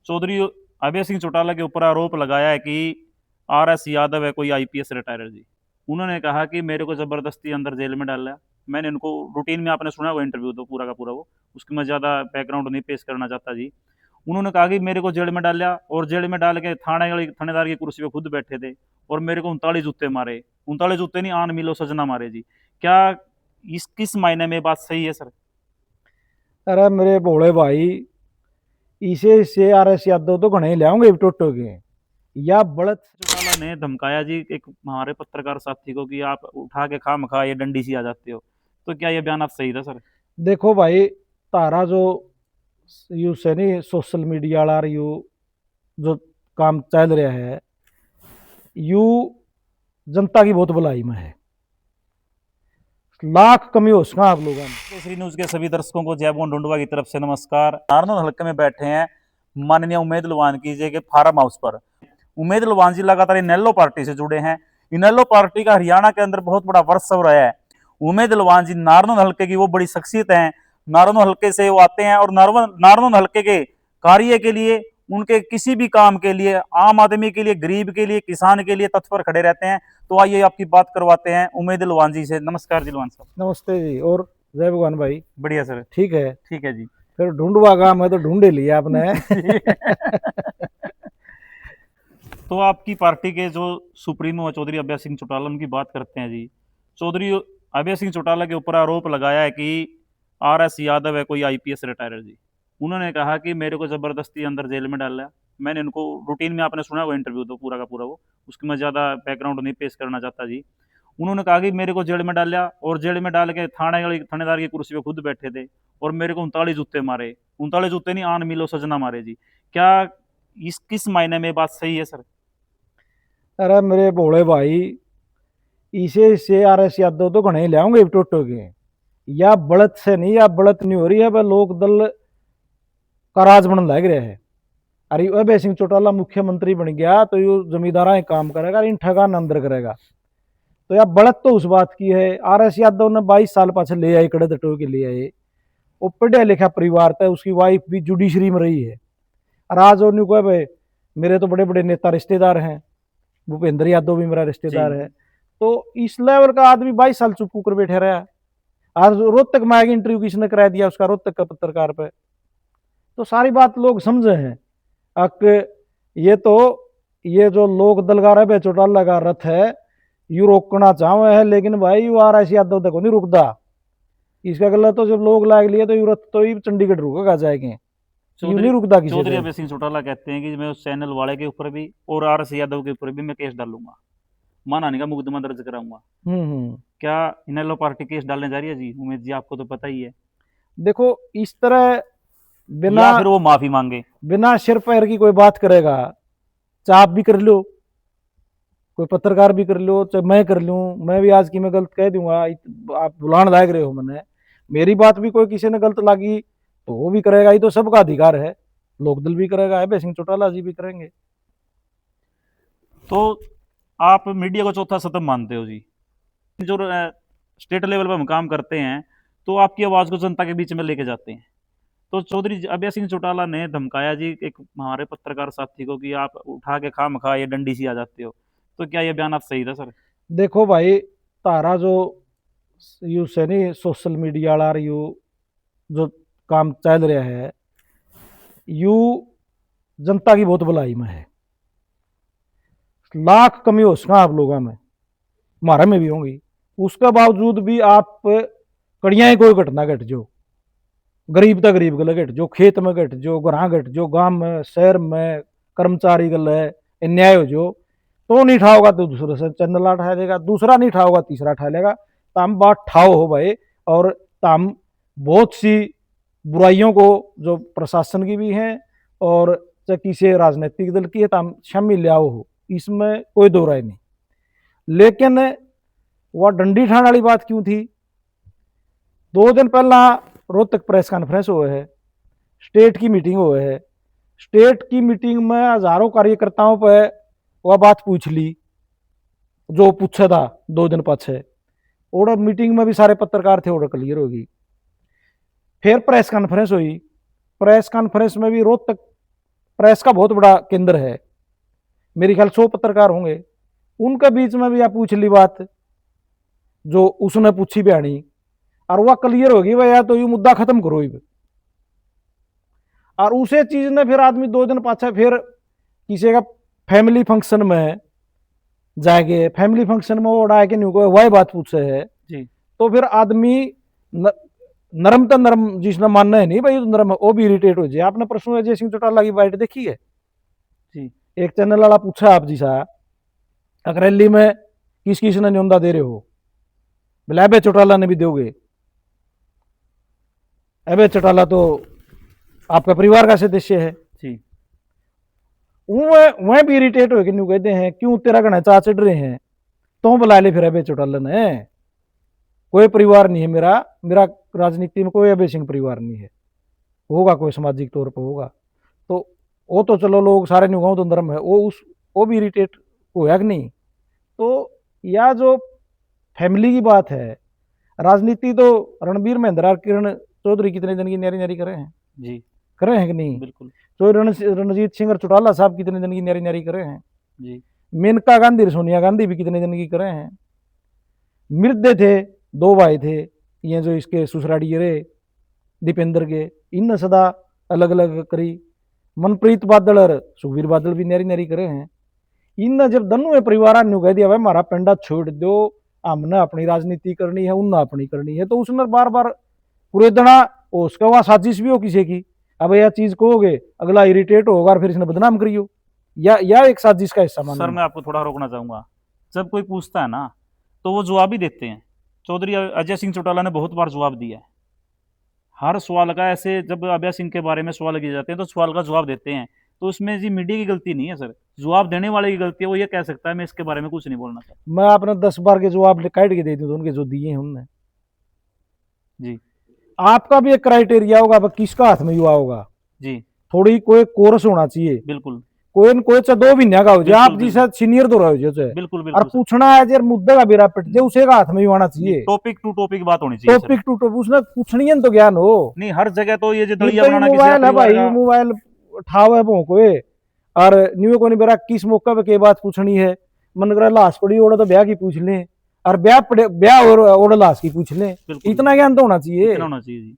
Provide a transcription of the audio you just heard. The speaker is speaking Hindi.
चौधरी अभय सिंह चौटाला के ऊपर आरोप लगाया है कि आर एस यादव है कोई आईपीएस रिटायरर जी। उन्होंने कहा कि मेरे को जबरदस्ती अंदर जेल में डाला। मैंने उनको रूटीन में, आपने सुना वो इंटरव्यू तो पूरा का पूरा वो, उसकी मैं ज़्यादा बैकग्राउंड नहीं पेश करना चाहता जी। उन्होंने कहा कि मेरे को जेल में डाला और जेल में डाल के थानेदार की कुर्सी पे खुद बैठे थे और मेरे को 39 जूते मारे। 39 जूते नहीं, आन मिलो सजना मारे जी। क्या इस किस मायने में बात सही है सर? अरे मेरे भोले भाई, इसे से आर एस यादव तो घने लियाओगे टोटो के या बड़त। चौटाला ने धमकाया जी एक हमारे पत्रकार साथी को कि आप उठा के खा मखा ये डंडी सी आ जाते हो। तो क्या ये बयान आप सही था सर? देखो भाई, तारा जो यू से नहीं सोशल मीडिया वाला यू जो काम चल रहा है, यू जनता की बहुत भलाई में है। लाख कमी हो सका आप लोगों में। केसरी न्यूज के सभी दर्शकों को जयबोन ढूंढवा की तरफ से नमस्कार। नारनौल हल्के में बैठे हैं माननीय उमेद लुवान की जी के फार्म हाउस पर। उमेद लुवान जी लगातार इनेलो पार्टी से जुड़े हैं। इनेलो पार्टी का हरियाणा के अंदर बहुत बड़ा वर्चस्व रहा है। उमेद लुवान जी नारनौल हल्के की वो बड़ी शख्सियत है। नारनौल हल्के से वो आते हैं और नारनौल हल्के के कार्य के लिए, उनके किसी भी काम के लिए, आम आदमी के लिए, गरीब के लिए, किसान के लिए तत्पर खड़े रहते हैं। तो आइए आपकी बात करवाते हैं उमेद लुवान जी से। नमस्कार जी लुवान साहब। नमस्ते जी। और जय भगवान भाई। बढ़िया सर। ठीक है। ठीक है जी। फिर ढूंढवा काम है तो ढूंढ ही लिया आपने। तो आपकी पार्टी के जो सुप्रीमो चौधरी अभय सिंह चौटाला, उनकी बात करते हैं जी। चौधरी अभय सिंह चौटाला के ऊपर आरोप लगाया है कि आर एस यादव है कोई आईपीएस रिटायरर जी। उन्होंने कहा कि मेरे को जबरदस्ती अंदर जेल में डाला। मैंने उनको रूटीन में, आपने सुना वो इंटरव्यू तो पूरा का पूरा वो, उसकी मैं ज़्यादा बैकग्राउंड नहीं पेश करना चाहता जी। उन्होंने कहा कि मेरे को जेल में डाला और जेल में डाल के थानेदार की कुर्सी पे खुद बैठे थे और मेरे को 39 जूते मारे। 39 जूते नहीं, आन मिलो सजना मारे जी। क्या इस किस मायने में बात सही है सर? अरे मेरे भोले भाई, इसे से आर एस यादव तो घने लियाओगे टोटो के या बड़त से नहीं, या बड़त नहीं हो रही है। वह लोक दल का राज बनने लग रहा है। अरे अभय सिंह चौटाला मुख्यमंत्री बन गया तो यू जमींदारा काम करेगा, इन ठगान अंदर करेगा। तो यार बढ़त तो उस बात की है। आर एस यादव ने 22 साल पाछे ले आए, कड़े दटो के लिए आए। वो पढ़ा लिखा परिवार था, उसकी वाइफ भी जुडिशरी में रही है। और आज वो कहे भाई मेरे तो बड़े बड़े नेता रिश्तेदार हैं, भूपेंद्र यादव भी मेरा रिश्तेदार है। तो इस लेवल का आदमी 22 साल चुप कर बैठे रहा। आज रोहतक में आगे इंटरव्यू किसने करा दिया उसका, रोहतक का पत्रकार पे। तो सारी बात लोग समझे हैं। अक ये तो ये जो लोक दलगार है चौटाला का रथ है, यू रोकना चाहे है, लेकिन भाई यू आर एस यादव तक नहीं रुकता। इसका गलत तो जब लोग लाग लिए तो यू रथ तो ही चंडीगढ़ रुकेगा जाएंगे, यू नहीं रुकता किसी चौधरी पे। अभय सिंह चौटाला कहते हैं कि मैं उस चैनल वाले के ऊपर भी और आर एस यादव के ऊपर भी मैं केस डालूंगा, मानहानि का मुकदमा दर्ज कराऊंगा। हम्म। क्या इनेलो पार्टी केस डालने जा रही है जी? उमेश जी, आपको तो पता ही है। देखो इस तरह बिना या फिर वो माफी मांगे? बिना सिर पैर की कोई बात करेगा, चाहे आप भी कर लो, कोई पत्रकार भी कर लो, चाहे मैं कर लूँ। मैं भी आज की मैं गलत कह दूंगा, आप बुलान लाग रहे हो मैंने, मेरी बात भी कोई किसी ने गलत लगी तो वो भी करेगा। ये तो सबका अधिकार है। लोकदल भी करेगा, अभय सिंह चौटाला जी भी करेंगे। तो आप मीडिया को चौथा सतम मानते हो जी? जो स्टेट लेवल पर हम काम करते हैं तो आपकी आवाज को जनता के बीच में लेके जाते हैं। तो चौधरी अभय सिंह चौटाला ने धमकाया जी एक हमारे पत्रकार साथी को कि आप उठा के खा मखा ये डंडी सी आ जाते हो। तो क्या ये बयान आप सही था सर? देखो भाई, तारा जो यू से नहीं सोशल मीडिया वाला यू जो काम चल रहा है, यू जनता की बहुत भलाई में है। लाख कमी हो सका आप लोगों में, हमारे में भी होंगी। उसके बावजूद भी आप कड़िया कोई घटना घट जो, गरीब तक गरीब गल घट जो, खेत में घट जो, घर घट जो, गांव में शहर में कर्मचारी गल है अन्याय हो जो, तो नहीं ठाओगा तो दूसरे से चंदला ठा देगा, दूसरा नहीं ठाओगा तीसरा ठा लेगा। ताम बात ठाओ हो भाई। और ताम बहुत सी बुराइयों को जो प्रशासन की भी है और किसी राजनीतिक दल की है, ताम शामिल लियाओ हो, इसमें कोई दो राय नहीं। लेकिन वह डंडी ठाण वाली बात क्यों थी? 2 दिन पहला रोहतक प्रेस कॉन्फ्रेंस हुए है, स्टेट की मीटिंग हुए है। स्टेट की मीटिंग में हजारों कार्यकर्ताओं पर वह बात पूछ ली जो पूछा था 2 दिन पाछे। और मीटिंग में भी सारे पत्रकार थे, और क्लियर होगी। फिर प्रेस कॉन्फ्रेंस हुई, प्रेस कॉन्फ्रेंस में भी रोहतक प्रेस का बहुत बड़ा केंद्र है, मेरे ख्याल 100 पत्रकार होंगे, उनके बीच में भी आप पूछ ली बात जो उसने पूछी बयानी, और वह क्लियर होगी भाई यार, तो ये मुद्दा खत्म करो ही। और उसे चीज ने फिर आदमी 2 दिन पाछा फिर किसी का फैमिली फंक्शन में जाएंगे, फैमिली फंक्शन में वो उड़ा के नहीं को वही बात पूछे है जी तो फिर आदमी नरम तो नरम जिसने मानना है नहीं भाई तो नरम है, वो भी इरिटेट हो जाए। आपने परसों अजय सिंह चौटाला की बाइट देखी है जी एक चैनल वाला पूछा आप जी सा रैली में किस किस ने न्योंदा दे रहे हो, बोले अबे चौटाला ने भी दोगे, अबे चौटाला तो आपका परिवार का सदस्य है जी वह भी इरिटेट हो न्यू कहते हैं क्यों तेरा घना चा चढ़ रहे हैं, तो बुला ले फिर अबे चौटाला ने, कोई परिवार नहीं है मेरा, मेरा राजनीति में कोई अभय सिंह परिवार नहीं है, होगा कोई सामाजिक तौर पर होगा तो वो तो चलो लोग सारे न्यू गाँव तो नरम है, वो भी इरिटेट होया कि नहीं। तो या जो फैमिली की बात है, राजनीति तो रणबीर महेंद्र और किरण चौधरी कितने दिन की न्यारी न्यारी करे हैं जी करे हैं कि नहीं, बिल्कुल तो रणजीत सिंह और चौटाला साहब कितने दिन की न्यारी न्यारी करे हैं, जी मेनका गांधी और सोनिया गांधी भी कितने दिन की करे हैं, मृदे थे 2 भाई थे ये जो इसके सुसराड़ी रे दीपेंद्र के, इन सदा अलग अलग करी, मनप्रीत बादल और सुखबीर बादल भी न्यारी न्यारी करे हैं। इन जब दोनों परिवार ने कह दिया भाई हमारा पेंडा छोड़ दो, हमने अपनी राजनीति करनी है उनने अपनी करनी है, तो उसने बार बार पूरे दना उसका वहां साजिश भी हो किसी की, अब यह चीज कहोगे अगला इरिटेट होगा और फिर इसने बदनाम करियो, या एक साजिश का हिस्सा मानो। सर मैं आपको थोड़ा रोकना चाहूंगा, जब कोई पूछता है ना तो वो जवाब ही देते हैं। चौधरी अजय सिंह चौटाला ने बहुत बार जवाब दिया है हर सवाल का, ऐसे जब अभय सिंह के बारे में सवाल किए जाते हैं तो सवाल का जवाब देते हैं, तो उसमें जी मीडिया की गलती नहीं है सर, जवाब देने वाले की गलती है, वो ये कह सकता है मैं इसके बारे में कुछ नहीं बोलना चाहता। मैं आपने 10 बार के जवाब काट के दे दूं तो उनके जो दिए हैं उनने, जी आपका भी एक क्राइटेरिया होगा किसका हाथ में युवा होगा, जी थोड़ी कोई कोर्स होना चाहिए, बिल्कुल कोई न कोई 2 महीने का हो जाए, आप जी शायद सीनियर तो रहो जो चाहे, बिल्कुल और बिल्कुल सर। पूछना है यार मुद्दे का बेरा पिट जे उसे का हाथ में ही होना चाहिए, टॉपिक टू टॉपिक बात होनी चाहिए सर। टॉपिक टू टॉपिक उसने पूछनी है तो ज्ञान हो, नहीं हर जगह तो ये जो ये दलिया तो बनाना किसी मोबाइल है परिवार भाई, का, मोबाइल ठाव है भोंको और न्यू को नहीं बेरा किस मौके पे के बात पूछनी है, मन करा लाश पड़ी ओड़ा तो ब्याह की पूछ ले, और ब्याह और लाश की पूछ ले, बिल्कुल इतना ज्ञान तो होना चाहिए। इतना होना चाहिए जी।